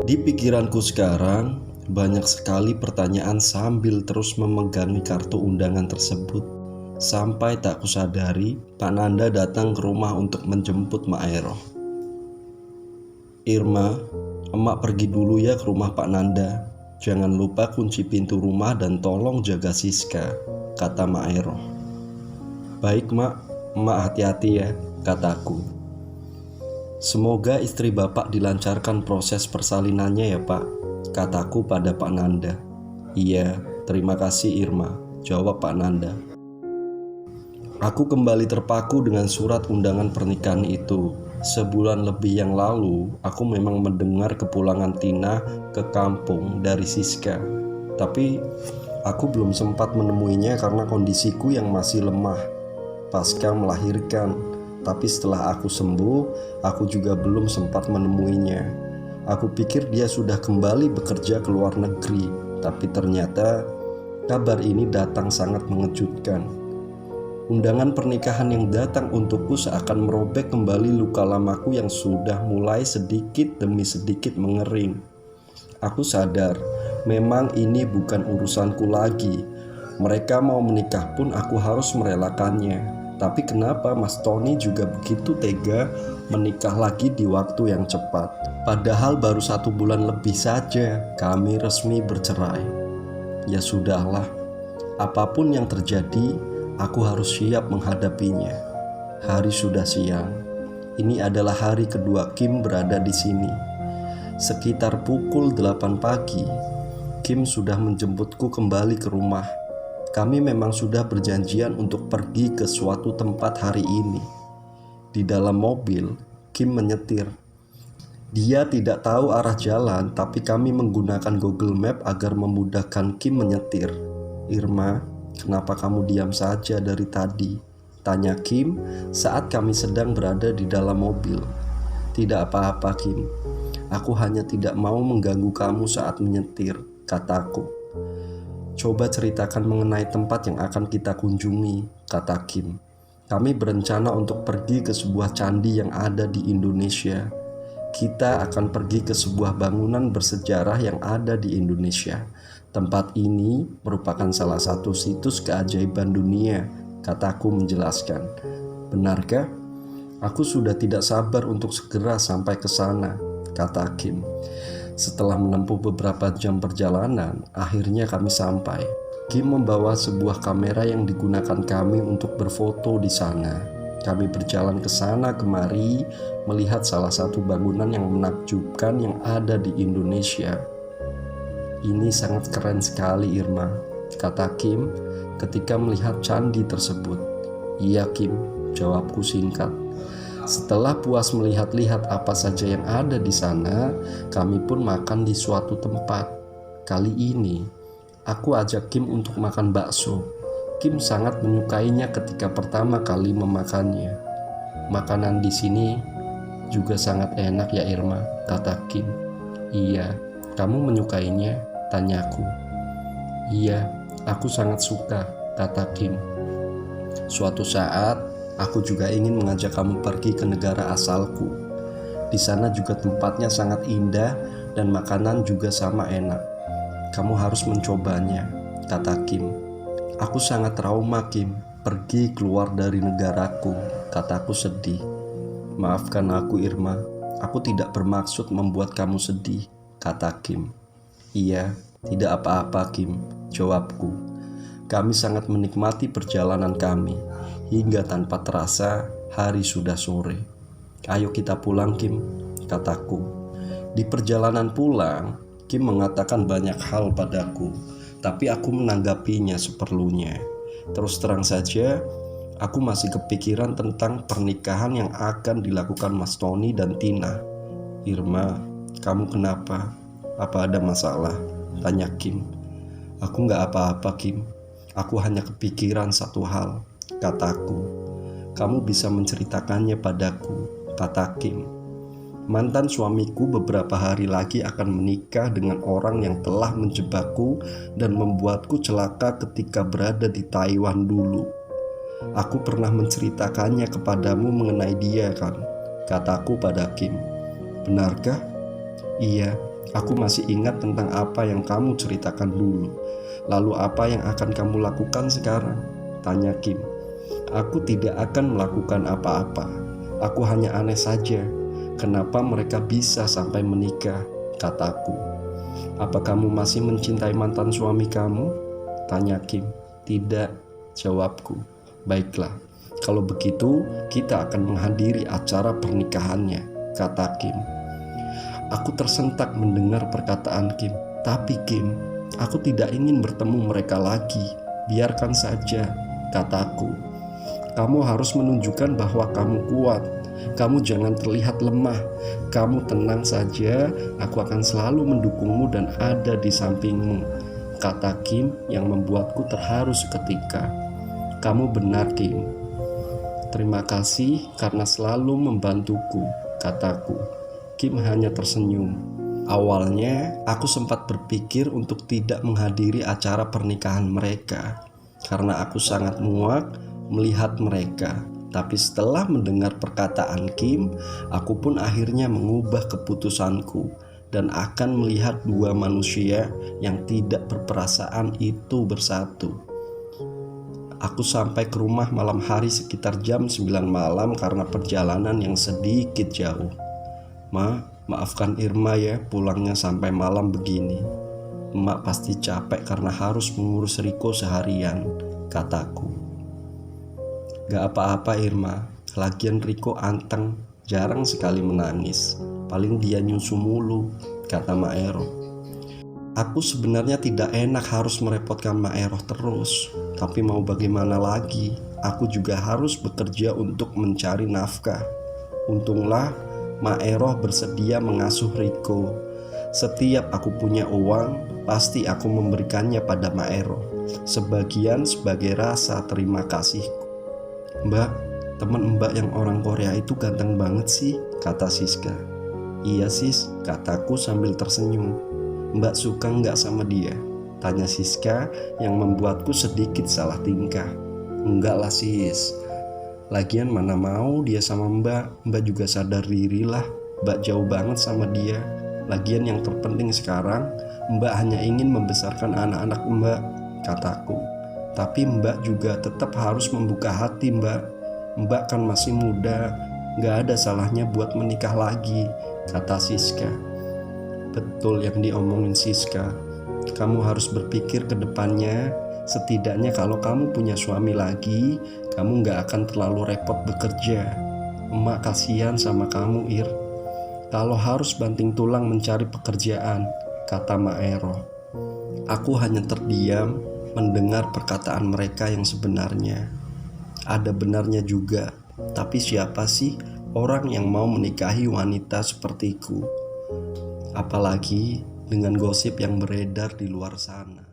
Di pikiranku sekarang, banyak sekali pertanyaan sambil terus memegangi kartu undangan tersebut. Sampai tak kusadari, Pak Nanda datang ke rumah untuk menjemput Mak Eroh. "Irma, emak pergi dulu ya ke rumah Pak Nanda. Jangan lupa kunci pintu rumah dan tolong jaga Siska," kata Mak Eroh. "Baik Mak, emak hati-hati ya," kataku. "Semoga istri Bapak dilancarkan proses persalinannya ya Pak," kataku pada Pak Nanda. "Iya, terima kasih Irma," jawab Pak Nanda. Aku kembali terpaku dengan surat undangan pernikahan itu. Sebulan lebih yang lalu, aku memang mendengar kepulangan Tina ke kampung dari Siska. Tapi aku belum sempat menemuinya karena kondisiku yang masih lemah pasca melahirkan. Tapi setelah aku sembuh, aku juga belum sempat menemuinya. Aku pikir dia sudah kembali bekerja ke luar negeri, tapi ternyata kabar ini datang sangat mengejutkan. Undangan pernikahan yang datang untukku seakan merobek kembali luka lamaku yang sudah mulai sedikit demi sedikit mengering. Aku sadar, memang ini bukan urusanku lagi. Mereka mau menikah pun aku harus merelakannya. Tapi kenapa Mas Tony juga begitu tega menikah lagi di waktu yang cepat? Padahal baru 1 bulan lebih saja kami resmi bercerai. Ya sudahlah, apapun yang terjadi, aku harus siap menghadapinya. Hari sudah siang. Ini adalah hari kedua Kim berada di sini. Sekitar pukul 8 pagi, Kim sudah menjemputku kembali ke rumah. Kami memang sudah berjanjian untuk pergi ke suatu tempat hari ini. Di dalam mobil, Kim menyetir. Dia tidak tahu arah jalan, tapi kami menggunakan Google Map agar memudahkan Kim menyetir. "Irma, kenapa kamu diam saja dari tadi?" tanya Kim saat kami sedang berada di dalam mobil. "Tidak apa-apa Kim, aku hanya tidak mau mengganggu kamu saat menyetir," kataku. "Coba ceritakan mengenai tempat yang akan kita kunjungi," kata Kim. "Kami berencana untuk pergi ke sebuah candi yang ada di Indonesia. Kita akan pergi ke sebuah bangunan bersejarah yang ada di Indonesia. Tempat ini merupakan salah satu situs keajaiban dunia," kataku menjelaskan. "Benarkah? Aku sudah tidak sabar untuk segera sampai ke sana," kata Kim. Setelah menempuh beberapa jam perjalanan, akhirnya kami sampai. Kim membawa sebuah kamera yang digunakan kami untuk berfoto di sana. Kami berjalan ke sana kemari, melihat salah satu bangunan yang menakjubkan yang ada di Indonesia. "Ini sangat keren sekali Irma," kata Kim ketika melihat candi tersebut. "Iya Kim," jawabku singkat. Setelah puas melihat-lihat apa saja yang ada di sana, kami pun makan di suatu tempat. Kali ini, aku ajak Kim untuk makan bakso. Kim sangat menyukainya ketika pertama kali memakannya. "Makanan di sini juga sangat enak ya Irma," kata Kim. "Iya, kamu menyukainya?" tanyaku. "Iya, aku sangat suka," kata Kim. "Suatu saat, aku juga ingin mengajak kamu pergi ke negara asalku. Di sana juga tempatnya sangat indah dan makanan juga sama enak. Kamu harus mencobanya," kata Kim. "Aku sangat trauma Kim, pergi keluar dari negaraku," kataku sedih. "Maafkan aku Irma, aku tidak bermaksud membuat kamu sedih," kata Kim. "Iya, tidak apa-apa Kim," jawabku. Kami sangat menikmati perjalanan kami. Hingga tanpa terasa, hari sudah sore. "Ayo kita pulang Kim," kataku. Di perjalanan pulang, Kim mengatakan banyak hal padaku, tapi aku menanggapinya seperlunya. Terus terang saja, aku masih kepikiran tentang pernikahan yang akan dilakukan Mas Tony dan Tina. "Irma, kamu kenapa? Apa ada masalah?" tanya Kim. "Aku gak apa-apa Kim, aku hanya kepikiran satu hal," kataku. "Kamu bisa menceritakannya padaku," kata Kim. "Mantan suamiku beberapa hari lagi akan menikah dengan orang yang telah menjebakku dan membuatku celaka ketika berada di Taiwan dulu. Aku pernah menceritakannya kepadamu mengenai dia kan?" kataku pada Kim. "Benarkah?" Iya, aku masih ingat tentang apa yang kamu ceritakan dulu. Lalu apa yang akan kamu lakukan sekarang? Tanya Kim. Aku tidak akan melakukan apa-apa. Aku hanya aneh saja. Kenapa mereka bisa sampai menikah? Kataku. Apa kamu masih mencintai mantan suami kamu? Tanya Kim. Tidak, jawabku. Baiklah, kalau begitu kita akan menghadiri acara pernikahannya, kata Kim. Aku tersentak mendengar perkataan Kim. Tapi Kim, aku tidak ingin bertemu mereka lagi. Biarkan saja, kataku. Kamu harus menunjukkan bahwa kamu kuat. Kamu jangan terlihat lemah. Kamu tenang saja, aku akan selalu mendukungmu dan ada di sampingmu, kata Kim yang membuatku terharu seketika. Kamu benar, Kim. Terima kasih karena selalu membantuku, kataku. Kim hanya tersenyum. Awalnya, aku sempat berpikir untuk tidak menghadiri acara pernikahan mereka karena aku sangat muak melihat mereka. Tapi setelah mendengar perkataan Kim, aku pun akhirnya mengubah keputusanku dan akan melihat dua manusia yang tidak berperasaan itu bersatu. Aku sampai ke rumah malam hari sekitar jam 9 malam karena perjalanan yang sedikit jauh. Maafkan Irma ya pulangnya sampai malam begini. Emak pasti capek karena harus mengurus Riko seharian, kataku. Gak apa-apa Irma, lagian Riko anteng, jarang sekali menangis. Paling dia nyusu mulu, kata Mak Eroh. Aku sebenarnya tidak enak harus merepotkan Mak Eroh terus, tapi mau bagaimana lagi, aku juga harus bekerja untuk mencari nafkah. Untunglah Mak Eroh bersedia mengasuh Riko. Setiap aku punya uang, pasti aku memberikannya pada Mak Eroh, sebagian sebagai rasa terima kasihku. Mbak, teman Mbak yang orang Korea itu ganteng banget sih, kata Siska. Iya sis, kataku sambil tersenyum. Mbak suka nggak sama dia? Tanya Siska yang membuatku sedikit salah tingkah. Enggak lah sis. Lagian mana mau dia sama Mbak juga sadar diri lah. Mbak jauh banget sama dia. Lagian yang terpenting sekarang, Mbak hanya ingin membesarkan anak-anak Mbak, kataku. Tapi Mbak juga tetap harus membuka hati Mbak. Mbak kan masih muda, gak ada salahnya buat menikah lagi, kata Siska. Betul yang diomongin Siska. Kamu harus berpikir ke depannya. Setidaknya kalau kamu punya suami lagi, kamu gak akan terlalu repot bekerja. Emak kasihan sama kamu Ir. Kalau harus banting tulang mencari pekerjaan, kata Mak Eroh. Aku hanya terdiam mendengar perkataan mereka yang sebenarnya. Ada benarnya juga, tapi siapa sih orang yang mau menikahi wanita sepertiku? Apalagi dengan gosip yang beredar di luar sana.